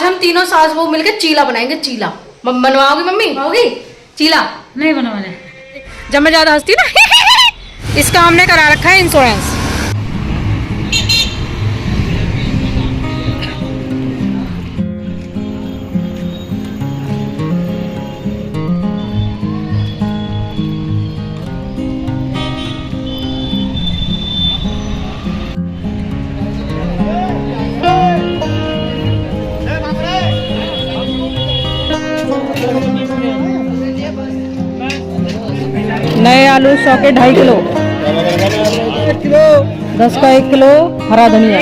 आज हम तीनों सास बहू मिलकर चीला बनाएंगे। चीला बनवाओगी मम्मी? बनवाओगी चीला? नहीं बनवाने। जब मैं ज्यादा हंसती ना इसका हमने करा रखा है इंश्योरेंस। नए आलू 100 के 2.5 किलो, 10 का 1 किलो हरा धनिया।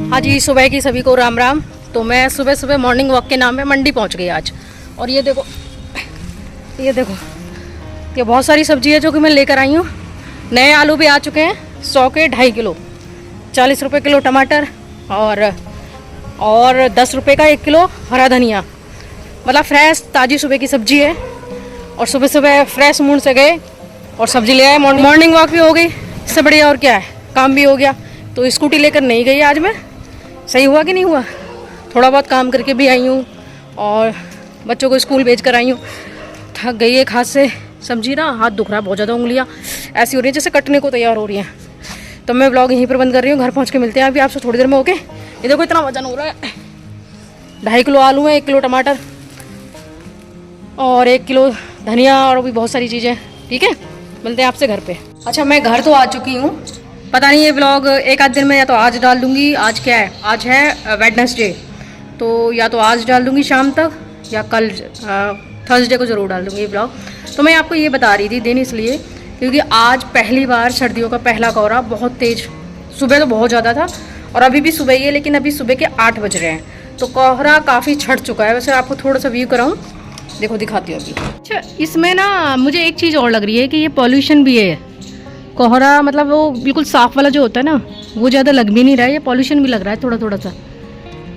हाँ जी, सुबह की सभी को राम राम। तो मैं सुबह सुबह मॉर्निंग वॉक के नाम पे मंडी पहुंच गई आज। और ये देखो ये बहुत सारी सब्जी है जो कि मैं लेकर आई हूँ। नए आलू भी आ चुके हैं 100 के 2.5 किलो, 40 रुपये किलो टमाटर और 10 रुपये का 1 किलो हरा धनिया। मतलब फ्रेश ताज़ी सुबह की सब्जी है। और सुबह सुबह फ्रेश मूड से गए और सब्जी ले आए। मॉर्निंग वॉक भी हो गई, इससे बढ़िया और क्या है, काम भी हो गया। तो स्कूटी लेकर नहीं गई आज मैं। सही हुआ कि नहीं हुआ? थोड़ा बहुत काम करके भी आई हूँ और बच्चों को स्कूल भेज कर आई हूँ। थक गई एक हाथ से सब्जी ना, हाथ दुख रहा है बहुत ज़्यादा, उंगलियाँ ऐसी हो रही है जैसे कटने को तैयार हो रही हैं। तो मैं व्लॉग यहीं पर बंद कर रही हूँ। घर पहुँच के मिलते हैं अभी आपसे थोड़ी देर में। ओके, ये देखो इतना वजन हो रहा है। 2.5 किलो आलू है, 1 किलो टमाटर और 1 किलो धनिया और भी बहुत सारी चीज़ें। ठीक है, मिलते हैं आपसे घर पे। अच्छा, मैं घर तो आ चुकी हूँ। पता नहीं ये व्लॉग एक आध दिन में या तो आज डाल दूँगी। आज क्या है? आज है वेडनेसडे। तो या तो आज डाल दूँगी शाम तक या कल थर्सडे को ज़रूर डाल दूँगी ये व्लॉग। तो मैं आपको ये बता रही थी दिन इसलिए क्योंकि आज पहली बार सर्दियों का पहला कोहरा बहुत तेज़। सुबह तो बहुत ज़्यादा था और अभी भी सुबह ही है, लेकिन अभी सुबह के 8 बज रहे हैं। तो कोहरा काफ़ी छट चुका है। वैसे आपको थोड़ा सा व्यू कराऊँ, देखो दिखाती हूँ अभी। अच्छा, इसमें ना मुझे एक चीज़ और लग रही है कि ये पॉल्यूशन भी है। कोहरा मतलब वो बिल्कुल साफ़ वाला जो होता है ना, वो ज़्यादा लग भी नहीं रहा है, ये पॉल्यूशन भी लग रहा है थोड़ा थोड़ा सा।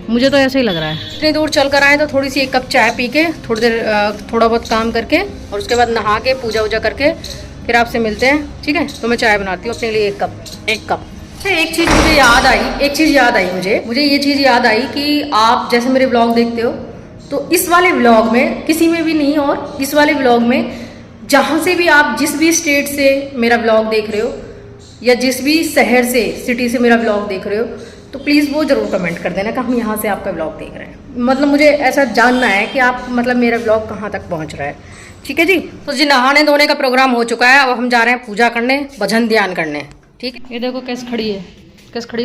मुझे तो ऐसे ही लग रहा है। इतनी दूर चल कर आए तो थोड़ी सी 1 कप चाय पी के थोड़ी देर थोड़ा बहुत काम करके और उसके बाद नहा के पूजा वूजा करके फिर आपसे मिलते हैं। ठीक है, तो मैं चाय बनाती हूँ अपने लिए 1 कप। एक चीज़ मुझे याद आई, मुझे ये चीज़ याद आई कि आप जैसे मेरे व्लॉग देखते हो तो इस वाले व्लॉग में किसी में भी नहीं, और इस वाले व्लॉग में जहाँ से भी आप जिस भी स्टेट से मेरा व्लॉग देख रहे हो या जिस भी शहर से सिटी से मेरा व्लॉग देख रहे हो तो प्लीज़ वो ज़रूर कमेंट कर देना कि हम यहाँ से आपका व्लॉग देख रहे हैं। मतलब मुझे ऐसा जानना है कि आप मतलब मेरा व्लॉग कहाँ तक पहुँच रहा है। ठीक है जी। तो जी, नहाने धोने का प्रोग्राम हो चुका है। अब हम जा रहे हैं पूजा करने, भजन ध्यान करने। ठीक है, ये देखो कैसे खड़ी है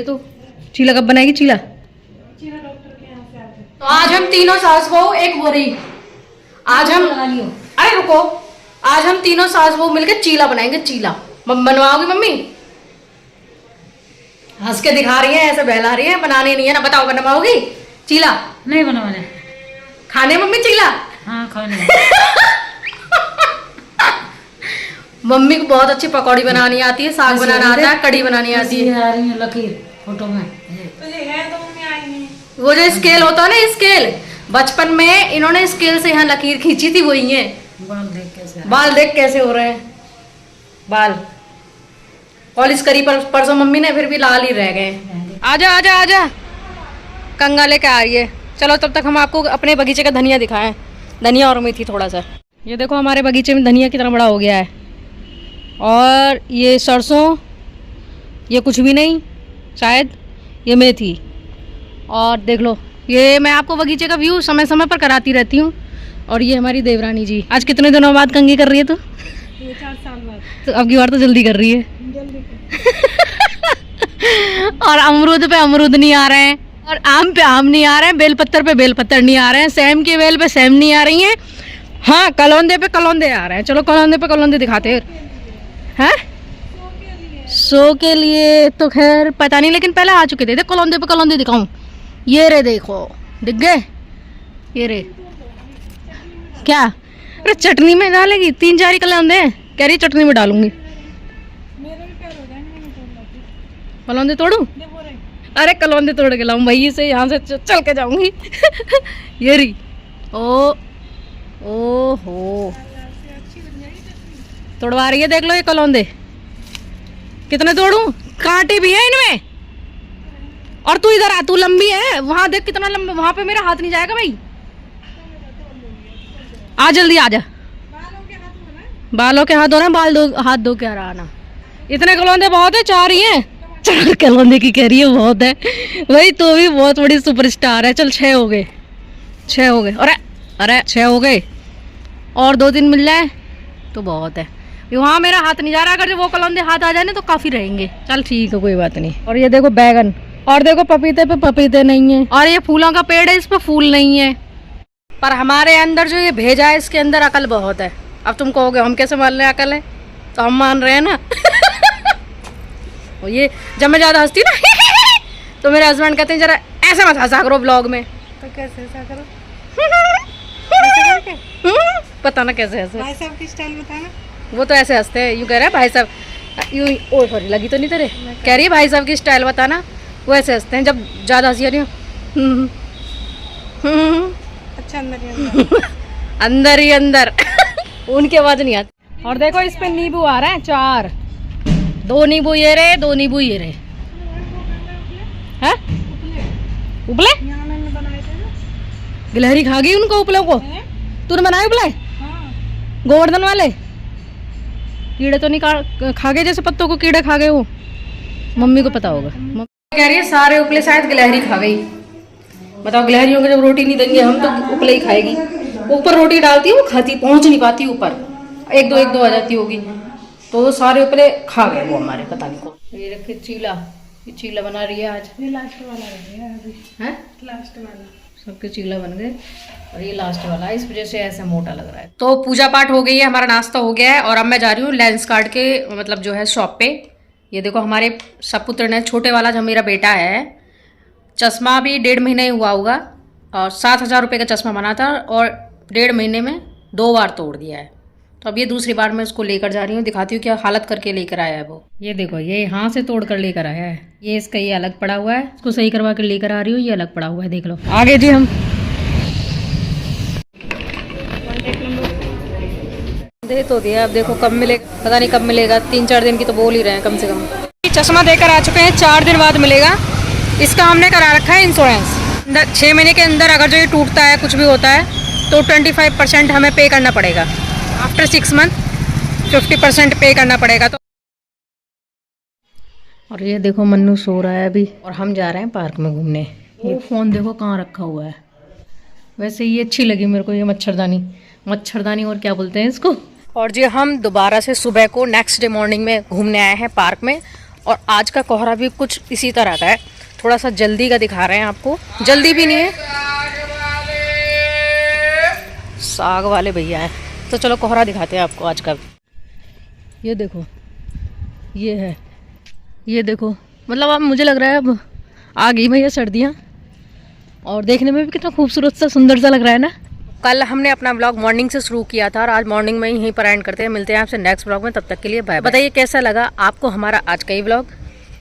तू। चीला कब बनाएगी? चीला तो आज हम तीनों सास बहू एक बोरी, आज हम अरे रुको, आज हम तीनों सास बहू मिलकर चीला बनाएंगे। चीला बनवाओगी मम्मी? हंस के दिखा रही है, ऐसे बहला रही है। बनाने नहीं है ना? बताओ, बनवाओगी चीला? नहीं बनवाने। खाने मम्मी चीला? हाँ खाने। मम्मी को बहुत अच्छी पकौड़ी बनानी आती है, साग बनाना आता है, कड़ी बनानी आती है। आ रही है लकीर फोटो में। वो जो स्केल होता है ना, स्केल, बचपन में इन्होंने स्केल से यहाँ लकीर खींची थी, वही है। बाल देख कैसे हो रहे हैं। बाल पॉलिश करी परसों मम्मी ने, फिर भी लाल ही रह गए। आजा आजा आजा, कंगा लेके आ रही है। चलो तब तक हम आपको अपने बगीचे का धनिया दिखाएं। धनिया और मेथी थोड़ा सा। ये देखो हमारे बगीचे में धनिया कितना बड़ा हो गया है। और ये सरसों, ये कुछ भी नहीं शायद, ये मेथी। और देख लो, ये मैं आपको बगीचे का व्यू समय समय पर कराती रहती हूँ। और ये हमारी देवरानी जी आज कितने दिनों बाद कंघी कर रही है? तो 4 साल बाद। तो अब की बार तो जल्दी कर रही है। और अमरूद पे अमरूद नहीं आ रहे हैं, और आम पे आम नहीं आ रहे हैं, बेलपत्तर पे बेलपत्तर नहीं आ रहे हैं, सेम की बेल पे सेम नहीं आ रही हैं। हाँ, कलौंदे पे कलौंदे आ रहे हैं। चलो कलौंदे पे कलौंदे दिखाते हैं। शो के लिए तो खैर पता नहीं, लेकिन पहले आ चुके थे। कलौंदे पे कलौंदे दिखाऊं? ये रे, देखो दिख गए ये रे। क्या? अरे चटनी में डालेगी? 3-4 कलौंदे कह रही चटनी में डालूंगी। कलौंदे तोड़ू? अरे कलौंदे तोड़ के लाऊं वही से, यहाँ से चल के जाऊंगी। ये रही। ओ हो, तोड़वा रही है, देख लो ये कलौंदे। कितने तोड़ूं? कांटे भी है इनमें। और तू इधर आ, तू लंबी है, वहां देख कितना लंबा, वहां पे मेरा हाथ नहीं जाएगा भाई। आ जल्दी आ जा। बालों के हाथ धोना, बाल दो, हाथ धो के आना। इतने कलौंदे बहुत है, 4 ही हैं। 4 कलौंदे की कह रही है बहुत है भाई, तो भी बहुत बड़ी सुपरस्टार है। चल 6 हो गए, 6 हो गए। अरे अरे 6 हो गए, और 2-3 मिल जाए तो बहुत है। वहाँ मेरा हाथ नहीं जा रहा, अगर जो वो कलौंदे हाथ आ जाए ना तो काफी रहेंगे। चल ठीक है, कोई बात नहीं। और ये देखो बैगन, और देखो पपीते पे पपीते नहीं है, और ये फूलों का पेड़ है, इस पे फूल नहीं है। पर हमारे अंदर जो ये भेजा है, इसके अंदर अकल बहुत है। अब तुम कहोगे हम कैसे मान रहे हैं अकल है, तो हम मान रहे हैं ना। और ये जब मैं ज्यादा हंसती ना तो मेरे हस्बैंड कहते हैं जरा ऐसे मत हंसा करो ब्लॉग में। तो कैसे ऐसा करो? पता ना कैसे हंसे। भाई साहब की स्टाइल बताना। वो तो ऐसे हंसते हैं, यूँ कह रहे हैं भाई साहब, यूँ। ओ सॉरी, लगी तो नहीं तेरे? कह रही है भाई साहब की स्टाइल बताना। वो ऐसे हंसते हैं जब ज्यादा हंसी आ रही हो। अच्छा अंदर ही अंदर। अंदर ही अंदर। उनकी आवाज नहीं आती। और देखो इस पे नींबू आ रहे हैं 4, 2 नींबू ये रहे, 2 नींबू ये रहे। हैं? उपले? यहाँ मैंने बनाए थे ना। गिलहरी खा गई उनको उपलों को? तूने बनाए उपले? हाँ। गोवर्धन वाले कीड़े तो नहीं खा गए, जैसे पत्तों को कीड़े खा गए वो? मम्मी को पता होगा। मम्मी कह रही है सारे उपले शायद गिलहरी खा गई। बताओ, गिलहरियों को जब रोटी नहीं देंगे हम तो उपले ही खाएगी। ऊपर रोटी डालती है वो खाती, पहुंच नहीं पाती ऊपर, एक दो आ जाती होगी, तो वो सारे उपले खा गए वो हमारे, पता नहीं को। ये रखे चीला, ये चीला बना रही है आज। ये लास्ट वाला रह गया अभी। हैं? लास्ट वाला। सबके चीला बन गए और ये लास्ट वाला है, इस वजह से ऐसा मोटा लग रहा है। तो पूजा पाठ हो गई है, हमारा नाश्ता हो गया है, और अब मैं जा रही हूँ लेंस कार्ड के मतलब जो है शॉप पे। ये देखो हमारे सपुत्र ने, छोटे वाला जो मेरा बेटा है, चश्मा भी 1.5 महीने हुआ होगा, और 7,000 रुपये का चश्मा बना था, और 1.5 महीने में 2 बार तोड़ दिया है। तो अब ये दूसरी बार मैं उसको लेकर जा रही हूँ, दिखाती हूँ क्या हालत करके लेकर आया है वो। ये देखो, ये यहाँ से तोड़ कर लेकर आया है, ये इसका ये अलग पड़ा हुआ है, इसको सही करवा कर लेकर आ रही हूँ, ये अलग पड़ा हुआ है, देख लो। आगे जी हम दे तो दिया, अब देखो कब मिलेगा, पता नहीं कब मिलेगा। 3-4 दिन की तो बोल ही रहे हैं कम से कम। चश्मा देकर आ चुके हैं, 4 दिन बाद मिलेगा। इसका हमने करा रखा है इंश्योरेंस। 6 महीने के अंदर अगर जो ये टूटता है, कुछ भी होता है, तो 25% हमें पे करना पड़ेगा। आफ्टर 6 मंथ 50% पे करना पड़ेगा। तो और ये देखो मन्नू सो रहा है अभी, और हम जा रहे हैं पार्क में घूमने। ये फ़ोन देखो कहाँ रखा हुआ है। वैसे ये अच्छी लगी मेरे को, ये मच्छरदानी और क्या बोलते हैं इसको। और जी हम दोबारा से सुबह को नेक्स्ट डे मॉर्निंग में घूमने आए हैं पार्क में, और आज का कोहरा भी कुछ इसी तरह का है, थोड़ा सा जल्दी का दिखा रहे हैं आपको, जल्दी भी नहीं है, साग वाले भैया है। तो चलो कोहरा दिखाते हैं आपको आज का। ये देखो, ये है, ये देखो, मतलब अब मुझे लग रहा है अब आ गई भैया सर्दियाँ, और देखने में भी कितना खूबसूरत सा सुंदर सा लग रहा है ना। कल हमने अपना ब्लॉग मॉर्निंग से शुरू किया था, और आज मॉर्निंग में यहीं पर एंड करते हैं। मिलते हैं आपसे नेक्स्ट ब्लॉग में, तब तक के लिए बाय। बताइए कैसा लगा आपको हमारा आज का ये ब्लॉग।